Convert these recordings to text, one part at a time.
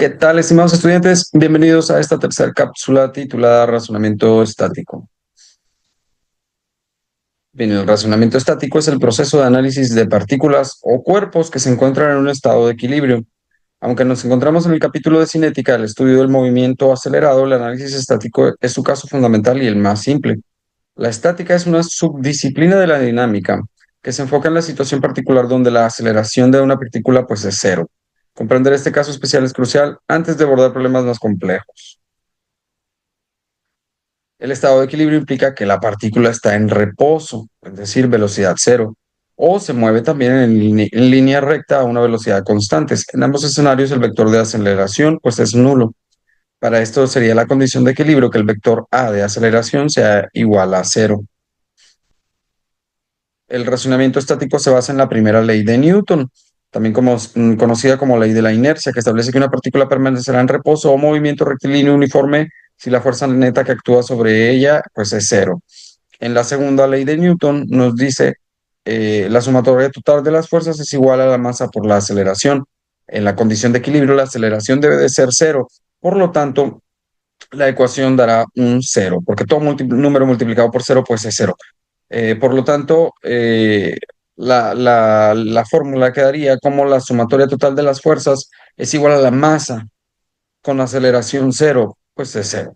¿Qué tal, estimados estudiantes? Bienvenidos a esta tercera cápsula titulada Razonamiento estático. Bien, el razonamiento estático es el proceso de análisis de partículas o cuerpos que se encuentran en un estado de equilibrio. Aunque nos encontramos en el capítulo de cinética, el estudio del movimiento acelerado, el análisis estático es su caso fundamental y el más simple. La estática es una subdisciplina de la dinámica que se enfoca en la situación particular donde la aceleración de una partícula pues es cero. Comprender este caso especial es crucial antes de abordar problemas más complejos. El estado de equilibrio implica que la partícula está en reposo, es decir, velocidad cero, o se mueve también en línea recta a una velocidad constante. En ambos escenarios el vector de aceleración pues es nulo. Para esto sería la condición de equilibrio que el vector a de aceleración sea igual a cero. El razonamiento estático se basa en la primera ley de Newton, también conocida como ley de la inercia, que establece que una partícula permanecerá en reposo o movimiento rectilíneo uniforme si la fuerza neta que actúa sobre ella pues es cero. En la segunda ley de Newton nos dice la sumatoria total de las fuerzas es igual a la masa por la aceleración. En la condición de equilibrio, la aceleración debe de ser cero. Por lo tanto, la ecuación dará un cero, porque todo número multiplicado por cero pues es cero. Por lo tanto, la fórmula quedaría como la sumatoria total de las fuerzas es igual a la masa con aceleración cero, pues es cero.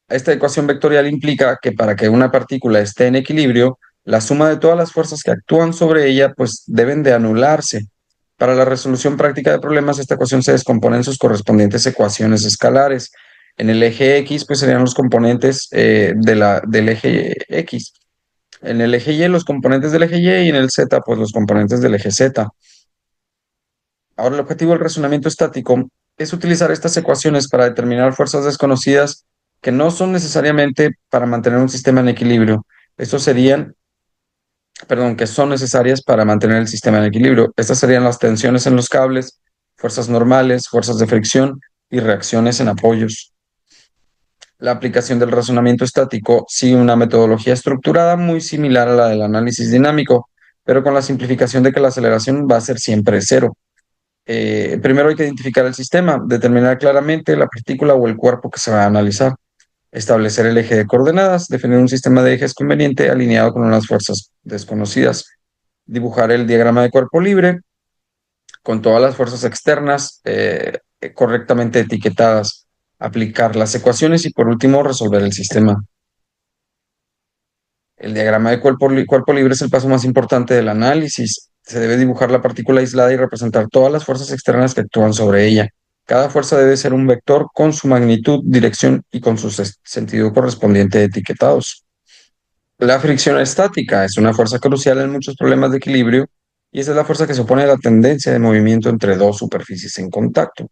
Esta ecuación vectorial implica que para que una partícula esté en equilibrio, la suma de todas las fuerzas que actúan sobre ella pues deben de anularse. Para la resolución práctica de problemas, esta ecuación se descompone en sus correspondientes ecuaciones escalares. En el eje X pues serían los componentes del eje X. En el eje Y los componentes del eje Y y en el Z pues los componentes del eje Z. Ahora el objetivo del razonamiento estático es utilizar estas ecuaciones para determinar fuerzas desconocidas que no son necesariamente para mantener un sistema en equilibrio. Estos serían, perdón, que son necesarias para mantener el sistema en equilibrio. Estas serían las tensiones en los cables, fuerzas normales, fuerzas de fricción y reacciones en apoyos. La aplicación del razonamiento estático sigue una metodología estructurada muy similar a la del análisis dinámico, pero con la simplificación de que la aceleración va a ser siempre cero. Primero hay que identificar el sistema, determinar claramente la partícula o el cuerpo que se va a analizar, establecer el eje de coordenadas, definir un sistema de ejes conveniente alineado con unas fuerzas desconocidas, dibujar el diagrama de cuerpo libre con todas las fuerzas externas correctamente etiquetadas, aplicar las ecuaciones y por último resolver el sistema. El diagrama de cuerpo libre es el paso más importante del análisis. Se debe dibujar la partícula aislada y representar todas las fuerzas externas que actúan sobre ella. Cada fuerza debe ser un vector con su magnitud, dirección y con su sentido correspondiente etiquetados. La fricción estática es una fuerza crucial en muchos problemas de equilibrio y esa es la fuerza que se opone a la tendencia de movimiento entre dos superficies en contacto.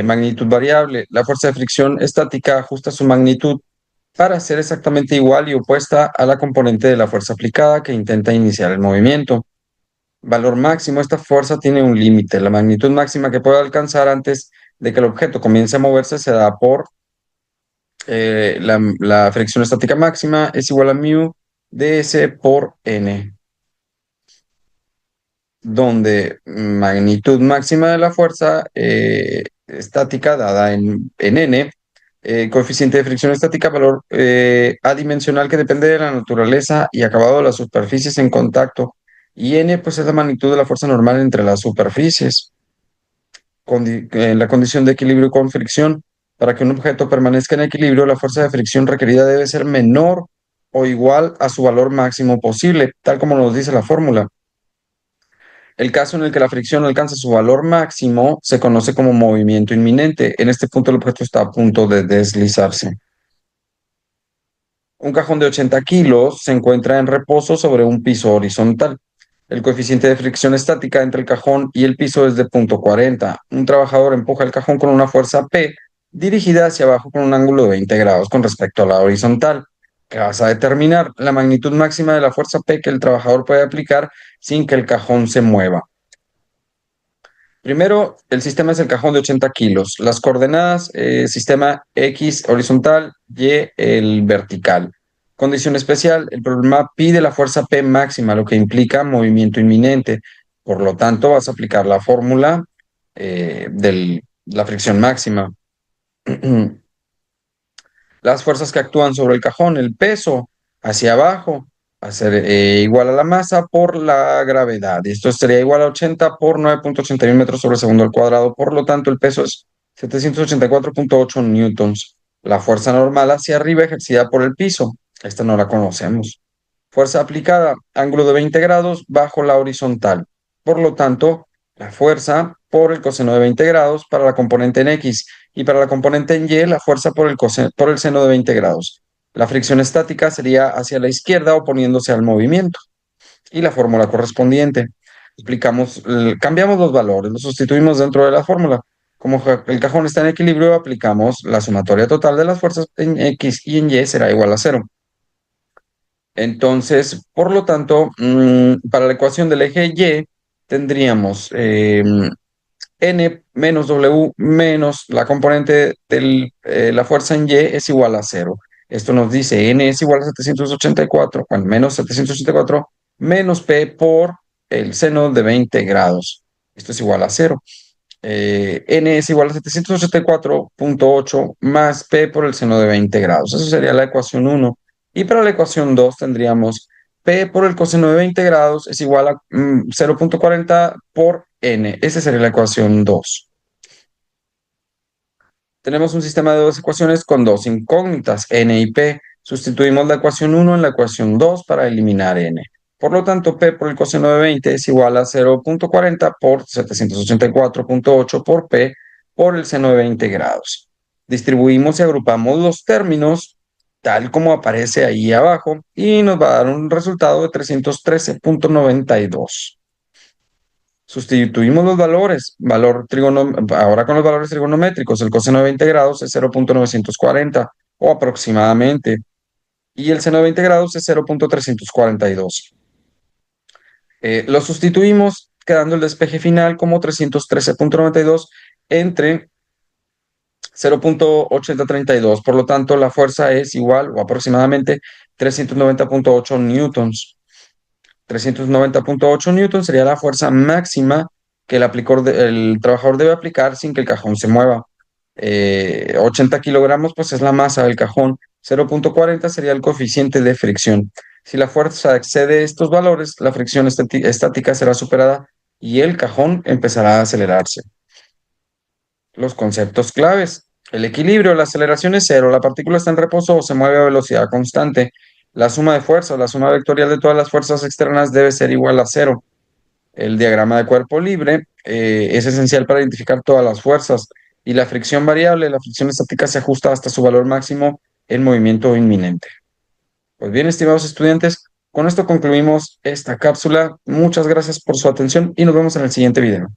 Magnitud variable. La fuerza de fricción estática ajusta su magnitud para ser exactamente igual y opuesta a la componente de la fuerza aplicada que intenta iniciar el movimiento. Valor máximo, esta fuerza tiene un límite. La magnitud máxima que puede alcanzar antes de que el objeto comience a moverse se da por la fricción estática máxima es igual a mu ds por n, donde magnitud máxima de la fuerza estática dada en n, coeficiente de fricción estática, valor adimensional que depende de la naturaleza y acabado de las superficies en contacto. Y n, pues es la magnitud de la fuerza normal entre las superficies. En la condición de equilibrio con fricción, para que un objeto permanezca en equilibrio, la fuerza de fricción requerida debe ser menor o igual a su valor máximo posible, tal como nos dice la fórmula. El caso en el que la fricción alcanza su valor máximo se conoce como movimiento inminente. En este punto el objeto está a punto de deslizarse. Un cajón de 80 kilos se encuentra en reposo sobre un piso horizontal. El coeficiente de fricción estática entre el cajón y el piso es de 0.40. Un trabajador empuja el cajón con una fuerza P dirigida hacia abajo con un ángulo de 20 grados con respecto a la horizontal. ¿Qué vas a determinar? La magnitud máxima de la fuerza P que el trabajador puede aplicar sin que el cajón se mueva. Primero, el sistema es el cajón de 80 kilos. Las coordenadas, sistema X horizontal, Y el vertical. Condición especial, el problema pide la fuerza P máxima, lo que implica movimiento inminente. Por lo tanto, vas a aplicar la fórmula de la fricción máxima. Las fuerzas que actúan sobre el cajón, el peso hacia abajo, va a ser igual a la masa por la gravedad. Y esto sería igual a 80 por 9,81 metros sobre segundo al cuadrado. Por lo tanto, el peso es 784,8 newtons. La fuerza normal hacia arriba ejercida por el piso. Esta no la conocemos. Fuerza aplicada, ángulo de 20 grados bajo la horizontal. Por lo tanto, la fuerza por el coseno de 20 grados para la componente en X y para la componente en Y, la fuerza por el seno de 20 grados. La fricción estática sería hacia la izquierda oponiéndose al movimiento. Y la fórmula correspondiente. Cambiamos los valores, los sustituimos dentro de la fórmula. Como el cajón está en equilibrio, aplicamos la sumatoria total de las fuerzas en X y en Y será igual a cero. Entonces, por lo tanto, para la ecuación del eje Y tendríamos N menos W menos la componente de la fuerza en Y es igual a cero. Esto nos dice N es igual a 784, bueno, menos 784 menos P por el seno de 20 grados. Esto es igual a cero. N es igual a 784,8 más P por el seno de 20 grados. Eso sería la ecuación uno. Y para la ecuación 2 tendríamos P por el coseno de 20 grados es igual a 0,40 por N. Esa sería la ecuación 2. Tenemos un sistema de dos ecuaciones con dos incógnitas, N y P. Sustituimos la ecuación uno en la ecuación 2 para eliminar N. Por lo tanto, P por el coseno de 20 es igual a 0,40 por 784,8 por P por el seno de 20 grados. Distribuimos y agrupamos los términos tal como aparece ahí abajo y nos va a dar un resultado de 313,92. Sustituimos los valores, ahora con los valores trigonométricos, el coseno de 20 grados es 0,940 o aproximadamente, y el seno de 20 grados es 0,342. Lo sustituimos quedando el despeje final como 313,92 entre 0,8032. Por lo tanto, la fuerza es igual o aproximadamente 390,8 newtons. 390,8 newtons sería la fuerza máxima que el trabajador debe aplicar sin que el cajón se mueva. 80 kilogramos, pues es la masa del cajón. 0,40 sería el coeficiente de fricción. Si la fuerza excede estos valores, la fricción estática será superada y el cajón empezará a acelerarse. Los conceptos claves. El equilibrio, la aceleración es cero, la partícula está en reposo o se mueve a velocidad constante. La suma de fuerzas, la suma vectorial de todas las fuerzas externas debe ser igual a cero. El diagrama de cuerpo libre es esencial para identificar todas las fuerzas. Y la fricción variable, la fricción estática se ajusta hasta su valor máximo en movimiento inminente. Pues bien, estimados estudiantes, con esto concluimos esta cápsula. Muchas gracias por su atención y nos vemos en el siguiente video.